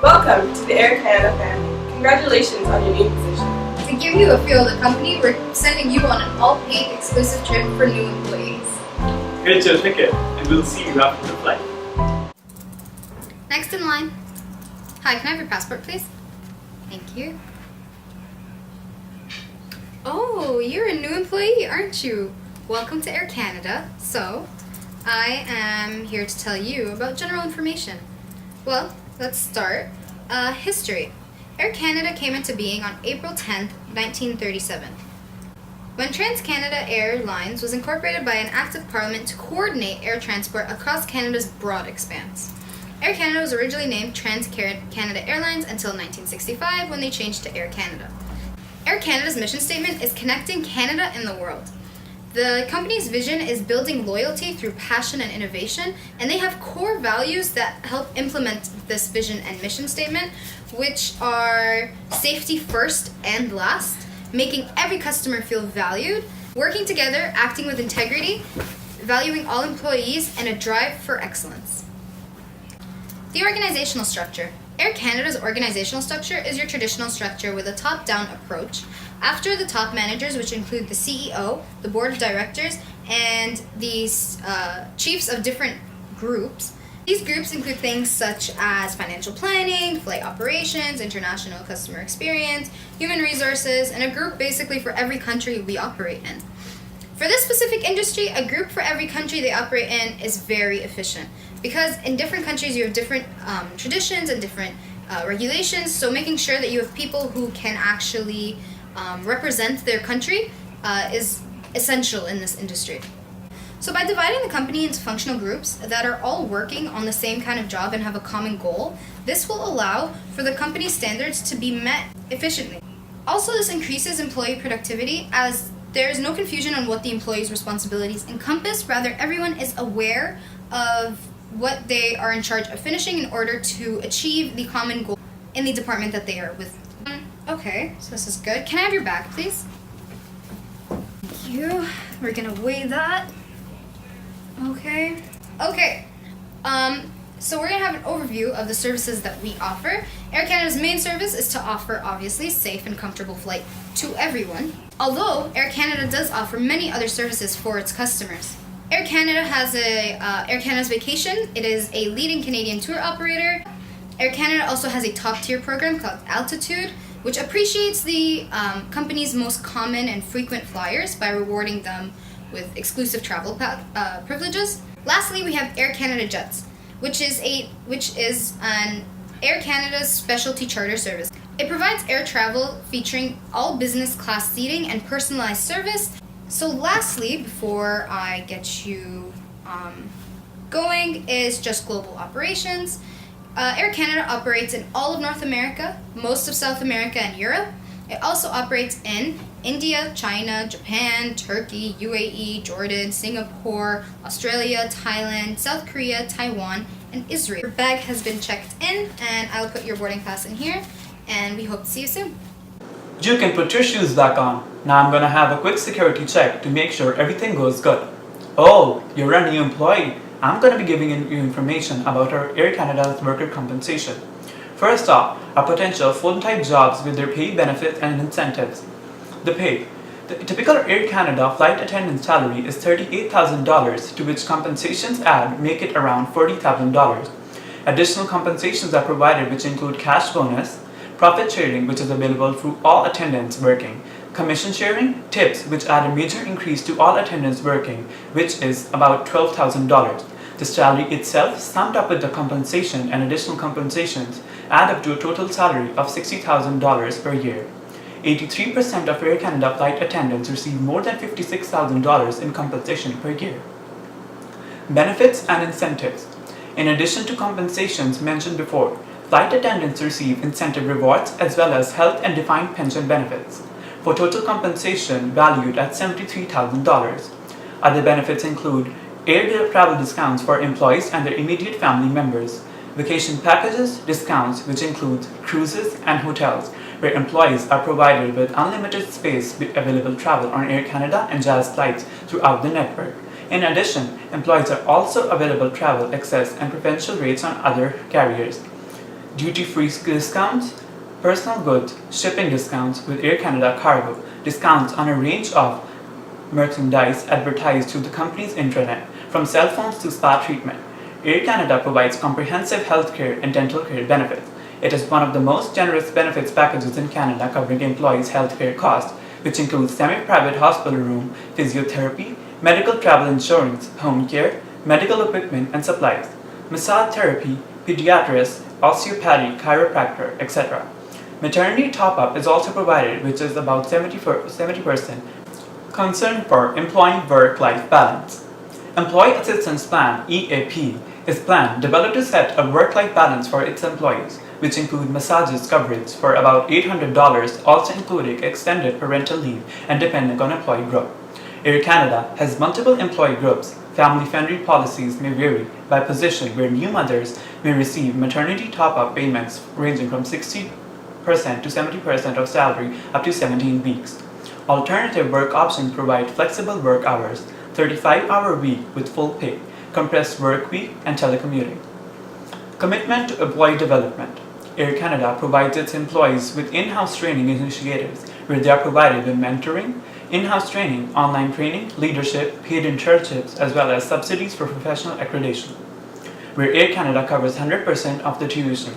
Welcome to the Air Canada family. Congratulations on your new position. To give you a feel of the company, we're sending you on an all-paid exclusive trip for new employees. Here's your ticket, and we'll see you after the flight. Next in line. Hi, can I have your passport, please? Thank you. Oh, you're a new employee, aren't you? Welcome to Air Canada. So, I am here to tell you about general information. Well, let's start. History. Air Canada came into being on April 10th, 1937. When TransCanada Airlines was incorporated by an Act of Parliament to coordinate air transport across Canada's broad expanse. Air Canada was originally named TransCanada Airlines until 1965 when they changed to Air Canada. Air Canada's mission statement is connecting Canada and the world. The company's vision is building loyalty through passion and innovation, and they have core values that help implement this vision and mission statement, which are safety first and last, making every customer feel valued, working together, acting with integrity, valuing all employees, and a drive for excellence. The organizational structure. Air Canada's organizational structure is your traditional structure with a top-down approach. After the top managers, which include the CEO, the board of directors, and the chiefs of different groups. These groups include things such as financial planning, flight operations, international customer experience, human resources, and a group basically for every country we operate in. For this specific industry, a group for every country they operate in is very efficient because in different countries you have different traditions and different regulations, so making sure that you have people who can actually represent their country is essential in this industry. So by dividing the company into functional groups that are all working on the same kind of job and have a common goal, this will allow for the company's standards to be met efficiently. Also, this increases employee productivity as there is no confusion on what the employee's responsibilities encompass. Rather, everyone is aware of what they are in charge of finishing in order to achieve the common goal in the department that they are with. Okay, so this is good. Can I have your bag, please? Thank you. We're gonna weigh that. Okay. So we're gonna have an overview of the services that we offer. Air Canada's main service is to offer, obviously, safe and comfortable flight to everyone. Although Air Canada does offer many other services for its customers. Air Canada has Air Canada's Vacation. It is a leading Canadian tour operator. Air Canada also has a top-tier program called Altitude, which appreciates the company's most common and frequent flyers by rewarding them with exclusive travel privileges. Lastly, we have Air Canada Jets, which is an Air Canada's specialty charter service. It provides air travel featuring all business class seating and personalized service. So lastly, before I get you going, is just global operations. Air Canada operates in all of North America, most of South America, and Europe. It also operates in India, China, Japan, Turkey, UAE, Jordan, Singapore, Australia, Thailand, South Korea, Taiwan, and Israel. Your bag has been checked in, and I'll put your boarding pass in here, and we hope to see you soon. You can put your shoes back on. Now I'm gonna have a quick security check to make sure everything goes good. Oh, you're a new employee. I'm gonna be giving you information about our Air Canada's worker compensation. First off, our potential full-time jobs with their pay, benefits, and incentives. The pay. The typical Air Canada flight attendant salary is $38,000, to which compensations add make it around $40,000. Additional compensations are provided, which include cash bonus, profit sharing, which is available through all attendants working, commission sharing, tips, which add a major increase to all attendants working, which is about $12,000. The salary itself, summed up with the compensation and additional compensations, add up to a total salary of $60,000 per year. 83% of Air Canada flight attendants receive more than $56,000 in compensation per year. Benefits and incentives. In addition to compensations mentioned before, flight attendants receive incentive rewards as well as health and defined pension benefits, for total compensation valued at $73,000. Other benefits include air travel discounts for employees and their immediate family members, vacation packages, discounts which include cruises and hotels, where employees are provided with unlimited space with available travel on Air Canada and Jazz flights throughout the network. In addition, employees are also available travel, excess, and preferential rates on other carriers. duty-free discounts, personal goods, shipping discounts with Air Canada Cargo, discounts on a range of merchandise advertised through the company's intranet, from cell phones to spa treatment. Air Canada provides comprehensive healthcare and dental care benefits. It is one of the most generous benefits packages in Canada, covering employees' healthcare costs, which includes semi-private hospital room, physiotherapy, medical travel insurance, home care, medical equipment and supplies, massage therapy, pediatrics, osteopathy, chiropractor, etc. Maternity top-up is also provided, which is about 70%. Concern for employee work-life balance. Employee Assistance Plan (EAP) is plan developed to set a work-life balance for its employees, which include massages coverage for about $800, also including extended parental leave and depending on employee group. Air Canada has multiple employee groups. Family-friendly policies may vary by position, where new mothers may receive maternity top-up payments ranging from 60% to 70% of salary up to 17 weeks. Alternative work options provide flexible work hours, 35-hour week with full pay, compressed work week, and telecommuting. Commitment to employee development. Air Canada provides its employees with in-house training initiatives, where they are provided with mentoring, in-house training, online training, leadership, paid internships, as well as subsidies for professional accreditation, where Air Canada covers 100% of the tuition.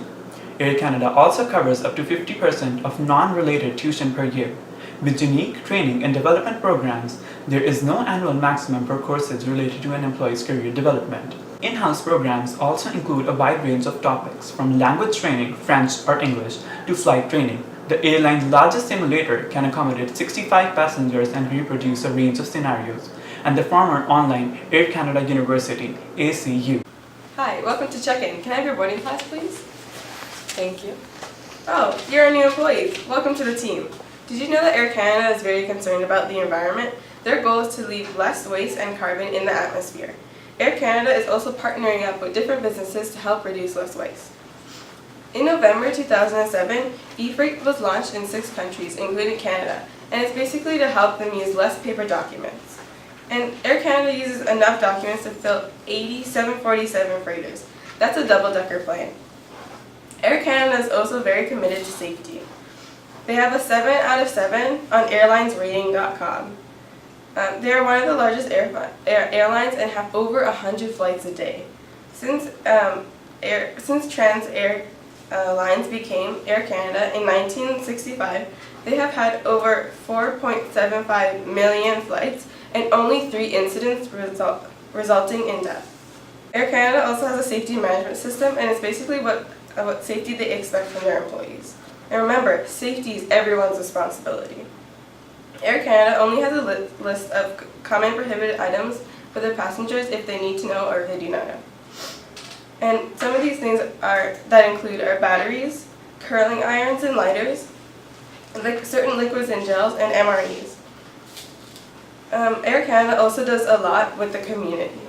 Air Canada also covers up to 50% of non-related tuition per year. With unique training and development programs, there is no annual maximum for courses related to an employee's career development. In-house programs also include a wide range of topics, from language training, French or English, to flight training. The airline's largest simulator can accommodate 65 passengers and reproduce a range of scenarios, and the former online Air Canada University, ACU. Hi, welcome to check-in. Can I have your boarding pass, please? Thank you. Oh, you're a new employee. Welcome to the team. Did you know that Air Canada is very concerned about the environment? Their goal is to leave less waste and carbon in the atmosphere. Air Canada is also partnering up with different businesses to help reduce less waste. In November 2007, eFreight was launched in 6 countries, including Canada, and it's basically to help them use less paper documents. And Air Canada uses enough documents to fill 80 747 freighters. That's a double-decker plane. Air Canada is also very committed to safety. They have a 7 out of 7 on airlinesrating.com. They are one of the largest airlines and have over 100 flights a day. Since Transair Lines became Air Canada in 1965, they have had over 4.75 million flights and only 3 incidents resulting in death. Air Canada also has a safety management system, and it's basically what safety they expect from their employees. And remember, safety is everyone's responsibility. Air Canada only has a list of common prohibited items for their passengers if they need to know or if they do not know. And some of these things that include batteries, curling irons and lighters, certain liquids and gels, and MREs. Air Canada also does a lot with the community.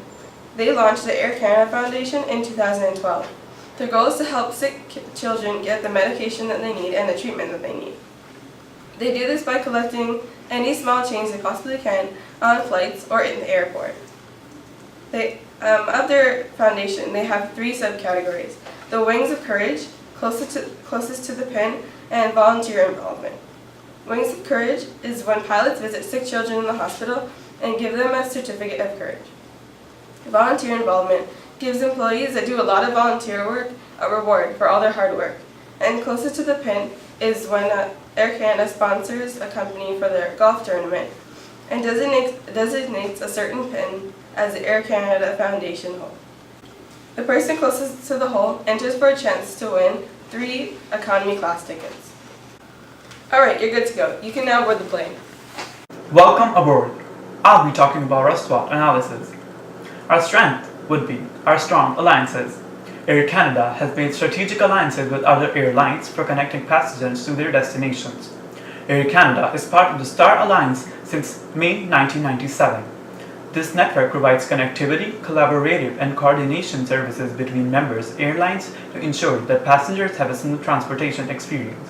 They launched the Air Canada Foundation in 2012. Their goal is to help sick children get the medication that they need and the treatment that they need. They do this by collecting any small change they possibly can on flights or in the airport. Of their foundation, they have 3 subcategories: the Wings of Courage, closest to the pin, and volunteer involvement. Wings of Courage is when pilots visit sick children in the hospital and give them a certificate of courage. Volunteer involvement gives employees that do a lot of volunteer work a reward for all their hard work. And closest to the pin is when Air Canada sponsors a company for their golf tournament and designates a certain pin as the Air Canada Foundation hole. The person closest to the hole enters for a chance to win 3 economy class tickets. Alright, you're good to go. You can now board the plane. Welcome aboard. I'll be talking about our SWOT analysis. Our strength would be our strong alliances. Air Canada has made strategic alliances with other airlines for connecting passengers to their destinations. Air Canada is part of the Star Alliance since May 1997. This network provides connectivity, collaborative, and coordination services between members airlines to ensure that passengers have a smooth transportation experience.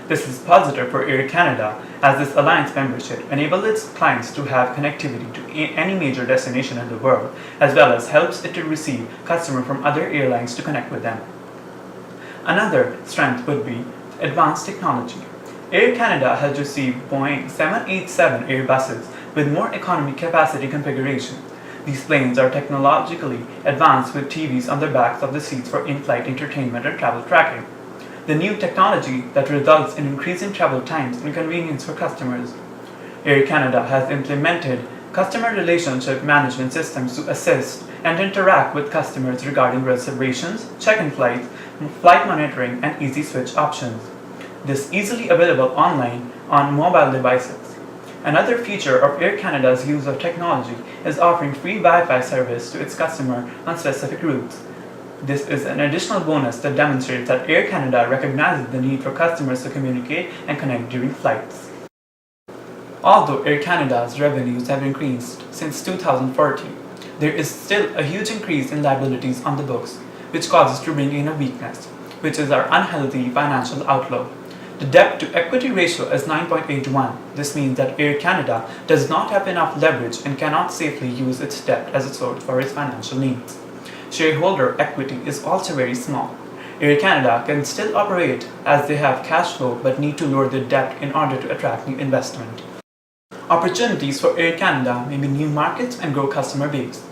This is positive for Air Canada, as this alliance membership enables its clients to have connectivity to any major destination in the world, as well as helps it to receive customers from other airlines to connect with them. Another strength would be advanced technology. Air Canada has received Boeing 787 Airbuses with more economy capacity configuration. These planes are technologically advanced with TVs on the backs of the seats for in-flight entertainment and travel tracking. The new technology that results in increasing travel times and convenience for customers. Air Canada has implemented customer relationship management systems to assist and interact with customers regarding reservations, check-in flights, flight monitoring, and easy switch options. This is easily available online on mobile devices. Another feature of Air Canada's use of technology is offering free Wi-Fi service to its customer on specific routes. This is an additional bonus that demonstrates that Air Canada recognizes the need for customers to communicate and connect during flights. Although Air Canada's revenues have increased since 2014, there is still a huge increase in liabilities on the books, which causes to bring in a weakness, which is our unhealthy financial outlook. The debt to equity ratio is 9.8 to 1. This means that Air Canada does not have enough leverage and cannot safely use its debt as a source for its financial needs. Shareholder equity is also very small. Air Canada can still operate as they have cash flow but need to lower their debt in order to attract new investment. Opportunities for Air Canada may be new markets and grow customer base.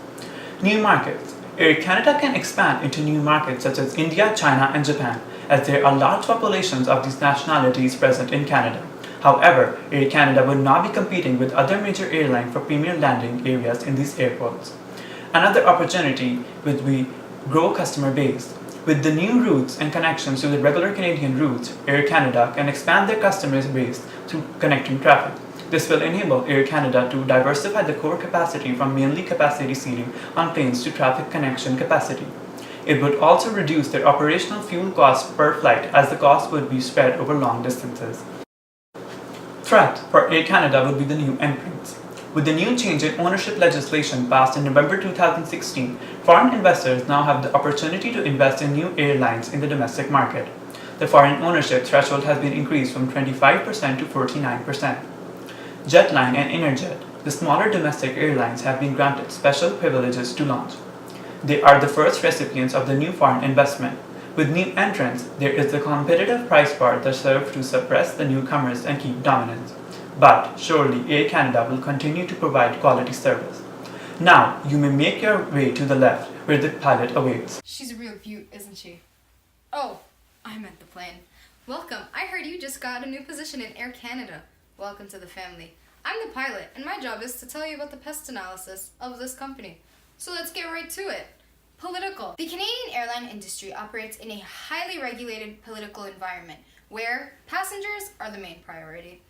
New markets. Air Canada can expand into new markets such as India, China, and Japan, as there are large populations of these nationalities present in Canada. However, Air Canada would not be competing with other major airlines for premier landing areas in these airports. Another opportunity would be grow customer base. With the new routes and connections to the regular Canadian routes, Air Canada can expand their customer base through connecting traffic. This will enable Air Canada to diversify the core capacity from mainly capacity seating on planes to traffic connection capacity. It would also reduce their operational fuel cost per flight as the cost would be spread over long distances. Threat for Air Canada would be the new entrants. With the new change in ownership legislation passed in November 2016, foreign investors now have the opportunity to invest in new airlines in the domestic market. The foreign ownership threshold has been increased from 25% to 49%. Jetline and Interjet, the smaller domestic airlines, have been granted special privileges to launch. They are the first recipients of the new foreign investment. With new entrants, there is a competitive price bar that serves to suppress the newcomers and keep dominance. But surely Air Canada will continue to provide quality service. Now, you may make your way to the left, where the pilot awaits. She's a real beaut, isn't she? Oh, I meant the plane. Welcome. I heard you just got a new position in Air Canada. Welcome to the family. I'm the pilot, and my job is to tell you about the pest analysis of this company. So let's get right to it. Political. The Canadian airline industry operates in a highly regulated political environment where passengers are the main priority.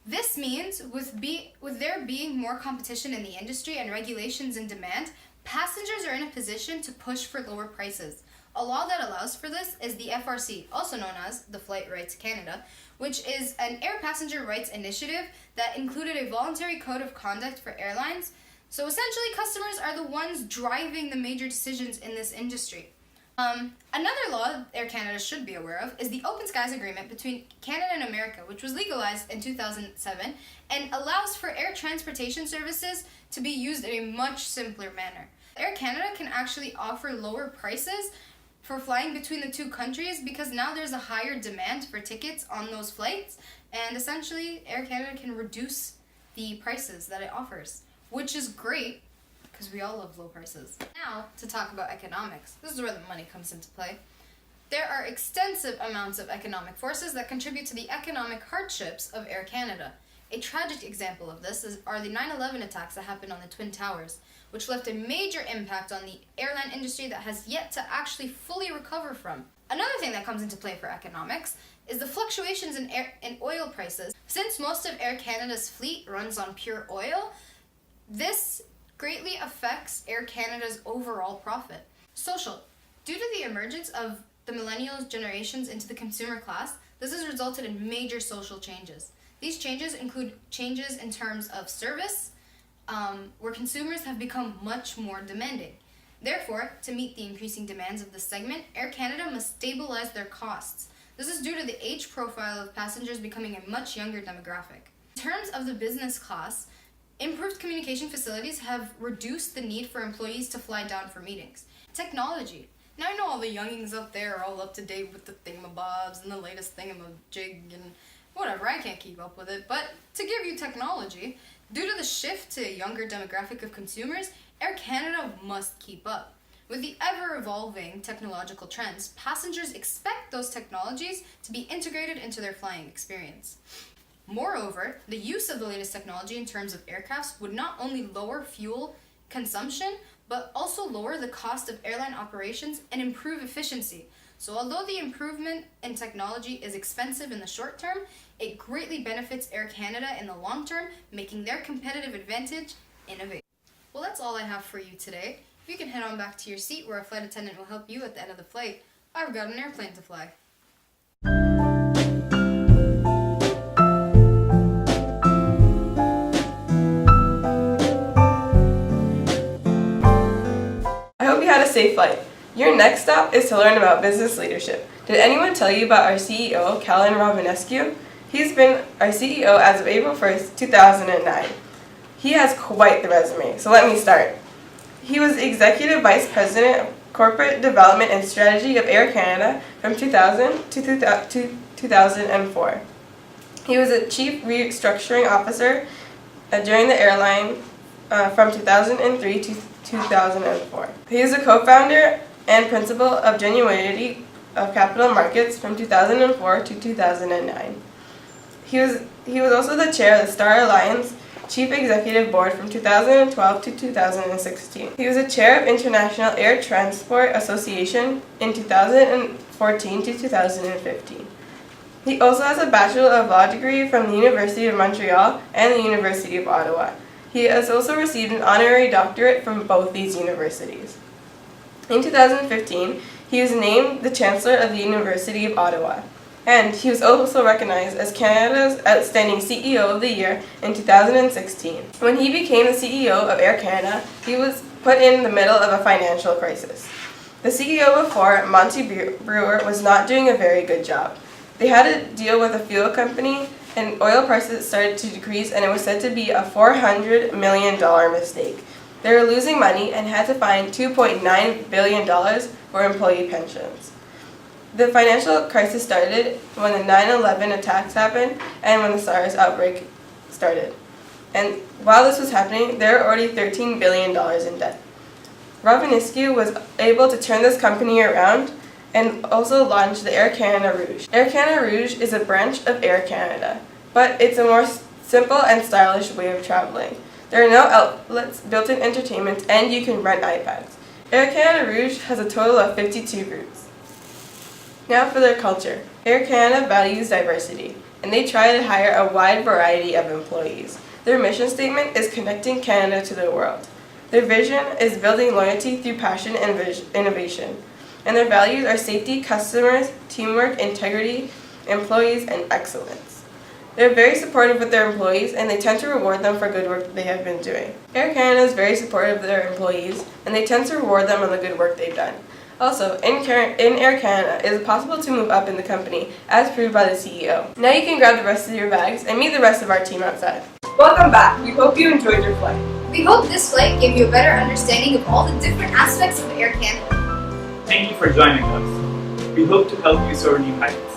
This means with there being more competition in the industry and regulations in demand, passengers are in a position to push for lower prices. A law that allows for this is the FRC, also known as the Flight Rights Canada, which is an air passenger rights initiative that included a voluntary code of conduct for airlines. So essentially, customers are the ones driving the major decisions in this industry. Another law Air Canada should be aware of is the Open Skies Agreement between Canada and America, which was legalized in 2007 and allows for air transportation services to be used in a much simpler manner. Air Canada can actually offer lower prices for flying between the two countries because now there's a higher demand for tickets on those flights, and essentially Air Canada can reduce the prices that it offers, which is great because we all love low prices. Now, to talk about economics. This is where the money comes into play. There are extensive amounts of economic forces that contribute to the economic hardships of Air Canada. A tragic example of this are the 9/11 attacks that happened on the Twin Towers, which left a major impact on the airline industry that has yet to actually fully recover from. Another thing that comes into play for economics is the fluctuations in oil prices. Since most of Air Canada's fleet runs on pure oil, this greatly affects Air Canada's overall profit. Social. Due to the emergence of the millennial generations into the consumer class, this has resulted in major social changes. These changes include changes in terms of service, where consumers have become much more demanding. Therefore, to meet the increasing demands of this segment, Air Canada must stabilize their costs. This is due to the age profile of passengers becoming a much younger demographic. In terms of the business class, improved communication facilities have reduced the need for employees to fly down for meetings. Technology. And I know all the youngings out there are all up to date with the thingamabobs and the latest thingamajig and whatever, I can't keep up with it. But to give you technology, due to the shift to a younger demographic of consumers, Air Canada must keep up. With the ever-evolving technological trends, passengers expect those technologies to be integrated into their flying experience. Moreover, the use of the latest technology in terms of aircrafts would not only lower fuel consumption, but also lower the cost of airline operations and improve efficiency. So although the improvement in technology is expensive in the short term, it greatly benefits Air Canada in the long term, making their competitive advantage innovation. Well, that's all I have for you today. If you can head on back to your seat where a flight attendant will help you at the end of the flight, I've got an airplane to fly. I hope you had a safe flight. Your next stop is to learn about business leadership. Did anyone tell you about our CEO, Calin Rovinescu? He's been our CEO as of April 1st, 2009. He has quite the resume, so let me start. He was Executive Vice President of Corporate Development and Strategy of Air Canada from 2000 to 2004. He was a Chief Restructuring Officer during the airline from 2003 to 2004. He is a co-founder and principal of Genuity of Capital Markets from 2004 to 2009. He was also the chair of the Star Alliance Chief Executive Board from 2012 to 2016. He was a chair of International Air Transport Association in 2014 to 2015. He also has a Bachelor of Law degree from the University of Montreal and the University of Ottawa. He has also received an honorary doctorate from both these universities. In 2015, he was named the Chancellor of the University of Ottawa. And he was also recognized as Canada's Outstanding CEO of the Year in 2016. When he became the CEO of Air Canada, he was put in the middle of a financial crisis. The CEO before, Monty Brewer, was not doing a very good job. They had to deal with a fuel company, and oil prices started to decrease, and it was said to be a $400 million mistake. They were losing money and had to find $2.9 billion for employee pensions. The financial crisis started when the 9/11 attacks happened and when the SARS outbreak started. And while this was happening, they were already $13 billion in debt. Rovinescu was able to turn this company around and also launch the Air Canada Rouge. Air Canada Rouge is a branch of Air Canada, but it's a more simple and stylish way of traveling. There are no outlets, built-in entertainment, and you can rent iPads. Air Canada Rouge has a total of 52 routes. Now for their culture. Air Canada values diversity, and they try to hire a wide variety of employees. Their mission statement is connecting Canada to the world. Their vision is building loyalty through passion and innovation. And their values are safety, customers, teamwork, integrity, employees, and excellence. They're very supportive with their employees, and they tend to reward them for good work that they have been doing. Air Canada is very supportive of their employees, and they tend to reward them on the good work they've done. Also, in Air Canada, it is possible to move up in the company, as proved by the CEO. Now you can grab the rest of your bags and meet the rest of our team outside. Welcome back. We hope you enjoyed your flight. We hope this flight gave you a better understanding of all the different aspects of Air Canada. Thank you for joining us. We hope to help you soar new heights.